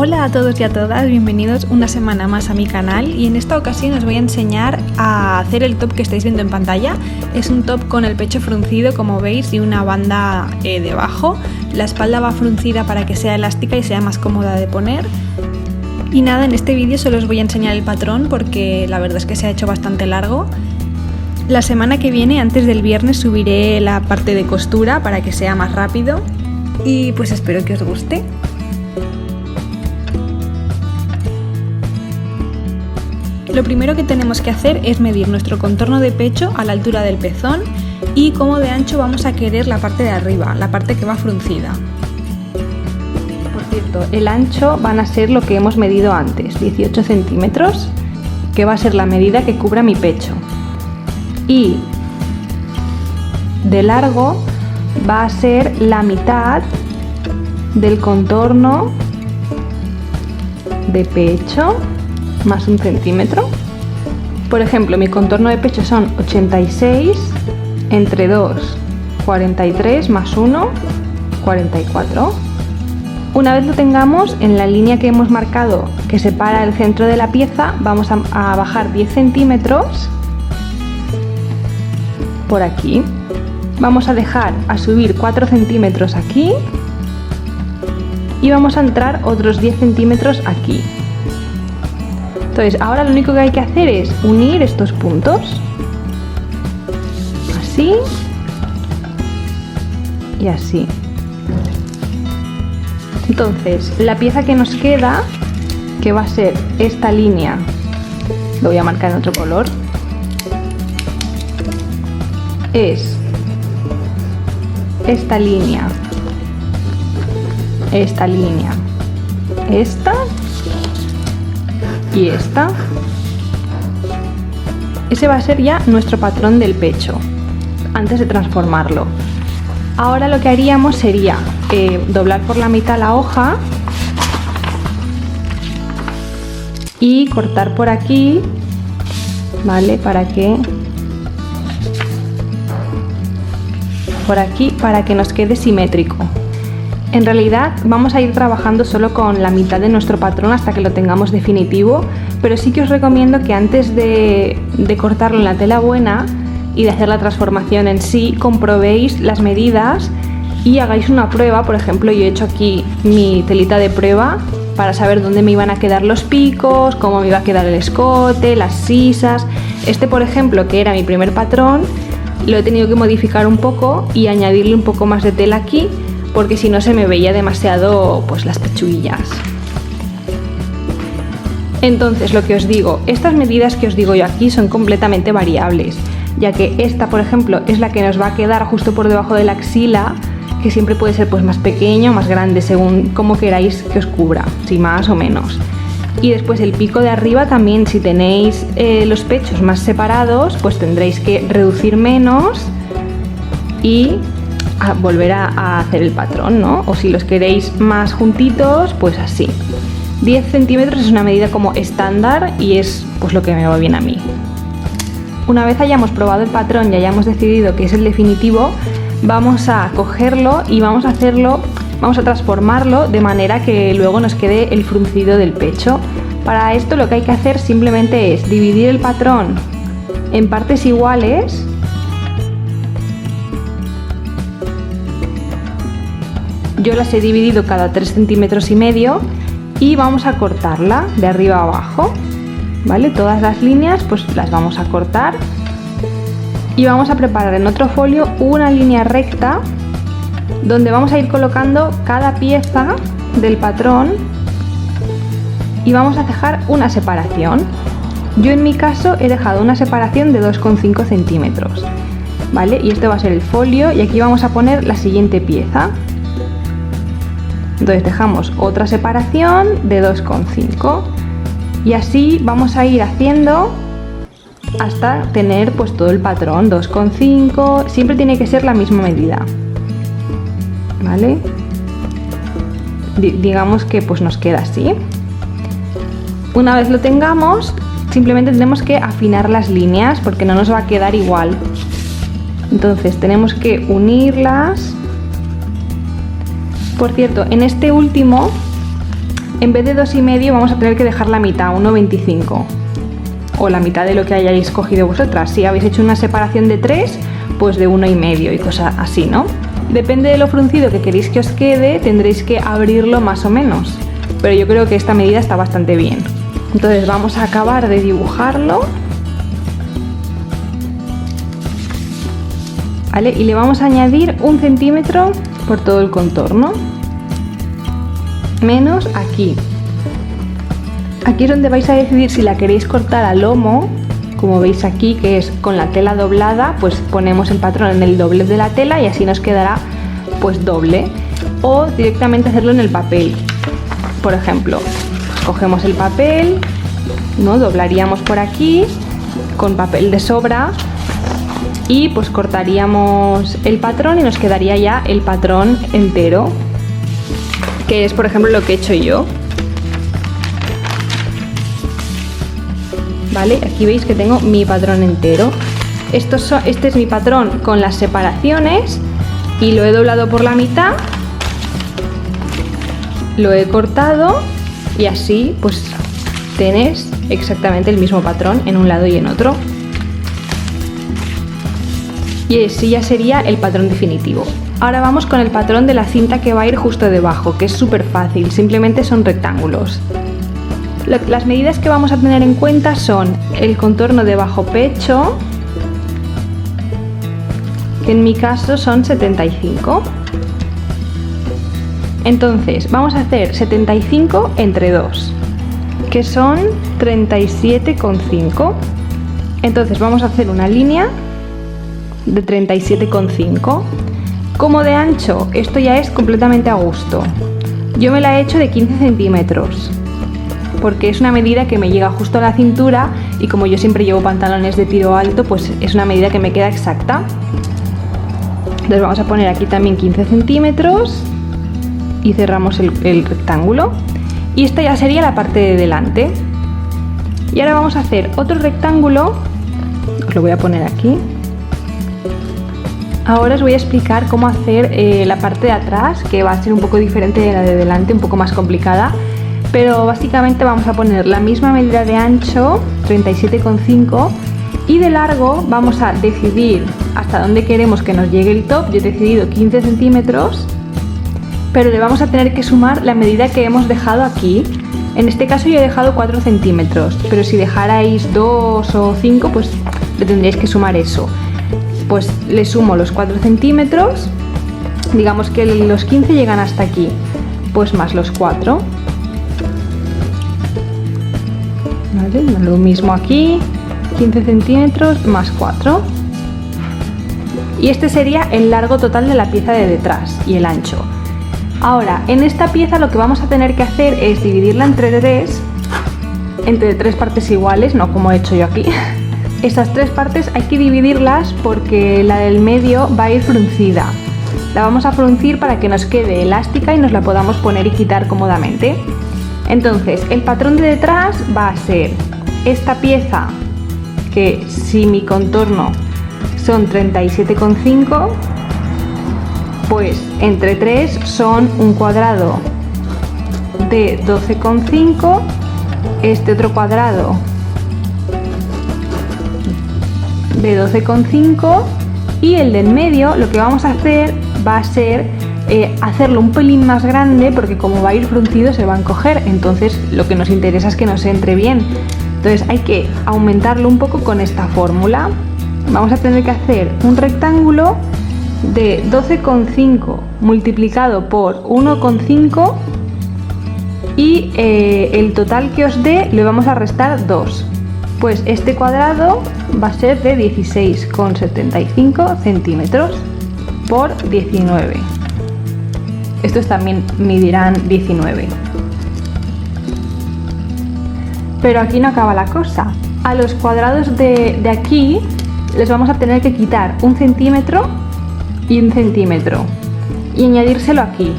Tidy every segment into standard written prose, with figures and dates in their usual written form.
Hola a todos y a todas, bienvenidos una semana más a mi canal y en esta ocasión os voy a enseñar a hacer el top que estáis viendo en pantalla. Es un top con el pecho fruncido, como veis, y una banda debajo. La espalda va fruncida para que sea elástica y sea más cómoda de poner. Y nada, en este vídeo solo os voy a enseñar el patrón porque la verdad es que se ha hecho bastante largo. La semana que viene, antes del viernes, subiré la parte de costura para que sea más rápido y pues espero que os guste. Lo primero que tenemos que hacer es medir nuestro contorno de pecho a la altura del pezón y cómo de ancho vamos a querer la parte de arriba, la parte que va fruncida. Por cierto, el ancho van a ser lo que hemos medido antes, 18 centímetros, que va a ser la medida que cubra mi pecho. Y de largo va a ser la mitad del contorno de pecho más 1 centímetro. Por ejemplo, mi contorno de pecho son 86 entre 2, 43 más 1, 44. Una vez lo tengamos, en la línea que hemos marcado que separa el centro de la pieza, vamos a bajar 10 centímetros por aquí. Vamos a dejar a subir 4 centímetros aquí y vamos a entrar otros 10 centímetros aquí. Entonces, ahora lo único que hay que hacer es unir estos puntos, así y así. Entonces, la pieza que nos queda, que va a ser esta línea, lo voy a marcar en otro color, es esta línea, esta y esta. Ese va a ser ya nuestro patrón del pecho antes de transformarlo. Ahora lo que haríamos sería doblar por la mitad la hoja y cortar por aquí, ¿vale? Para que nos quede simétrico. En realidad vamos a ir trabajando solo con la mitad de nuestro patrón hasta que lo tengamos definitivo, pero sí que os recomiendo que antes de cortarlo en la tela buena y de hacer la transformación en sí, comprobéis las medidas y hagáis una prueba. Por ejemplo, yo he hecho aquí mi telita de prueba para saber dónde me iban a quedar los picos, cómo me iba a quedar el escote, las sisas. Este, por ejemplo, que era mi primer patrón, lo he tenido que modificar un poco y añadirle un poco más de tela aquí, porque si no se me veía demasiado pues las pechuguillas. Entonces, lo que os digo, estas medidas que os digo yo aquí son completamente variables, ya que esta, por ejemplo, es la que nos va a quedar justo por debajo de la axila, que siempre puede ser pues más pequeño o más grande según cómo queráis que os cubra, si más o menos. Y después el pico de arriba también, si tenéis los pechos más separados, pues tendréis que reducir menos y volver a hacer el patrón, ¿no? O si los queréis más juntitos, pues así. 10 centímetros es una medida como estándar y es pues lo que me va bien a mí. Una vez hayamos probado el patrón y hayamos decidido que es el definitivo, vamos a cogerlo y vamos a transformarlo de manera que luego nos quede el fruncido del pecho. Para esto lo que hay que hacer simplemente es dividir el patrón en partes iguales . Yo las he dividido cada 3,5 centímetros y vamos a cortarla de arriba a abajo, ¿vale? Todas las líneas pues las vamos a cortar y vamos a preparar en otro folio una línea recta donde vamos a ir colocando cada pieza del patrón y vamos a dejar una separación. Yo en mi caso he dejado una separación de 2,5 centímetros, ¿vale? Y este va a ser el folio y aquí vamos a poner la siguiente pieza. Entonces dejamos otra separación de 2,5 y así vamos a ir haciendo hasta tener pues todo el patrón 2,5, siempre tiene que ser la misma medida, ¿vale? Digamos que pues nos queda así. Una vez lo tengamos, simplemente tenemos que afinar las líneas porque no nos va a quedar igual. Entonces tenemos que unirlas. Por cierto, en este último en vez de 2,5 vamos a tener que dejar la mitad, 1,25. O la mitad de lo que hayáis cogido vosotras. Si habéis hecho una separación de 3, pues de 1,5 y cosas así, ¿no? Depende de lo fruncido que queréis que os quede, tendréis que abrirlo más o menos. Pero yo creo que esta medida está bastante bien. Entonces vamos a acabar de dibujarlo. ¿Vale? Y le vamos a añadir 1 centímetro por todo el contorno. Menos aquí. Aquí es donde vais a decidir si la queréis cortar a lomo, como veis aquí, que es con la tela doblada, pues ponemos el patrón en el doblez de la tela y así nos quedará pues doble. O directamente hacerlo en el papel. Por ejemplo, cogemos el papel, ¿no? Doblaríamos por aquí con papel de sobra y pues cortaríamos el patrón y nos quedaría ya el patrón entero, que es por ejemplo lo que he hecho yo. Vale, aquí veis que tengo mi patrón entero. Este es mi patrón con las separaciones y lo he doblado por la mitad, lo he cortado y así pues tenéis exactamente el mismo patrón en un lado y en otro. Y así ya sería el patrón definitivo. Ahora vamos con el patrón de la cinta que va a ir justo debajo, que es súper fácil, simplemente son rectángulos. Las medidas que vamos a tener en cuenta son el contorno de bajo pecho, que en mi caso son 75. Entonces vamos a hacer 75 entre 2, que son 37,5. Entonces vamos a hacer una línea de 37,5. Como de ancho, esto ya es completamente a gusto. Yo me la he hecho de 15 centímetros, porque es una medida que me llega justo a la cintura y como yo siempre llevo pantalones de tiro alto, pues es una medida que me queda exacta. Entonces vamos a poner aquí también 15 centímetros y cerramos el rectángulo. Y esta ya sería la parte de delante. Y ahora vamos a hacer otro rectángulo, os lo voy a poner aquí. Ahora os voy a explicar cómo hacer la parte de atrás, que va a ser un poco diferente de la de delante, un poco más complicada. Pero básicamente vamos a poner la misma medida de ancho, 37,5, y de largo vamos a decidir hasta dónde queremos que nos llegue el top. Yo he decidido 15 centímetros, pero le vamos a tener que sumar la medida que hemos dejado aquí. En este caso yo he dejado 4 centímetros, pero si dejarais 2 o 5, pues le tendréis que sumar eso. Pues le sumo los 4 centímetros, digamos que los 15 llegan hasta aquí, pues más los 4. ¿Vale? Lo mismo aquí, 15 centímetros más 4. Y este sería el largo total de la pieza de detrás y el ancho. Ahora, en esta pieza lo que vamos a tener que hacer es dividirla entre tres partes iguales, no como he hecho yo aquí. Estas 3 partes hay que dividirlas porque la del medio va a ir fruncida. La vamos a fruncir para que nos quede elástica y nos la podamos poner y quitar cómodamente. Entonces, el patrón de detrás va a ser esta pieza, que si mi contorno son 37,5, pues entre 3 son un cuadrado de 12,5, este otro cuadrado de 12,5 y el del medio lo que vamos a hacer va a ser hacerlo un pelín más grande, porque como va a ir fruncido se va a encoger, entonces lo que nos interesa es que nos entre bien. Entonces hay que aumentarlo un poco con esta fórmula. Vamos a tener que hacer un rectángulo de 12,5 multiplicado por 1,5 y el total que os dé le vamos a restar 2. Pues este cuadrado va a ser de 16,75 centímetros por 19. Estos también medirán 19. Pero aquí no acaba la cosa. A los cuadrados de aquí les vamos a tener que quitar 1 centímetro y 1 centímetro y añadírselo aquí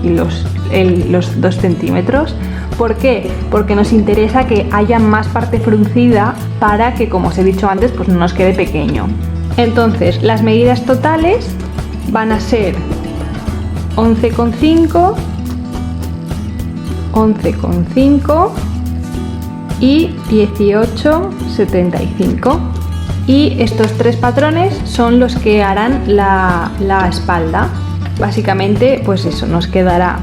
los 2 centímetros. ¿Por qué? Porque nos interesa que haya más parte fruncida para que, como os he dicho antes, pues no nos quede pequeño. Entonces las medidas totales van a ser 11,5 11,5 y 18,75. Y estos 3 patrones son los que harán la espalda. Básicamente, pues eso, nos quedará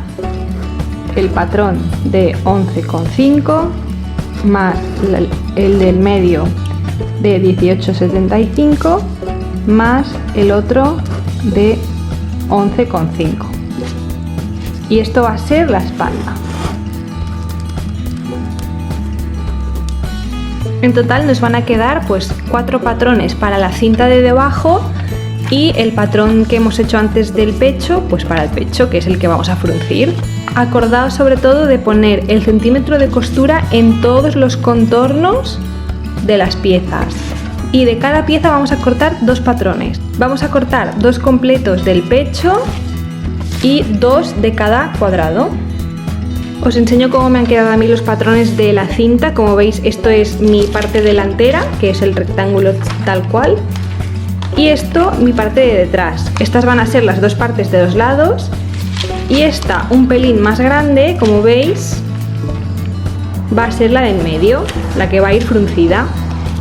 el patrón de 11,5 más el del medio de 18,75 más el otro de 11,5. Y esto va a ser la espalda. En total nos van a quedar pues 4 patrones para la cinta de debajo y el patrón que hemos hecho antes del pecho, pues para el pecho, que es el que vamos a fruncir. Acordaos sobre todo de poner el centímetro de costura en todos los contornos de las piezas. Y de cada pieza vamos a cortar 2 patrones. Vamos a cortar 2 completos del pecho y 2 de cada cuadrado. Os enseño cómo me han quedado a mí los patrones de la cinta. Como veis, esto es mi parte delantera, que es el rectángulo tal cual. Y esto mi parte de detrás. Estas van a ser las 2 partes de los lados. Y esta, un pelín más grande, como veis, va a ser la del medio, la que va a ir fruncida.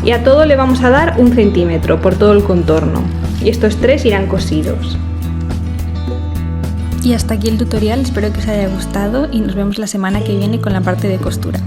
Y a todo le vamos a dar 1 centímetro por todo el contorno. Y estos 3 irán cosidos. Y hasta aquí el tutorial, espero que os haya gustado y nos vemos la semana que viene con la parte de costura.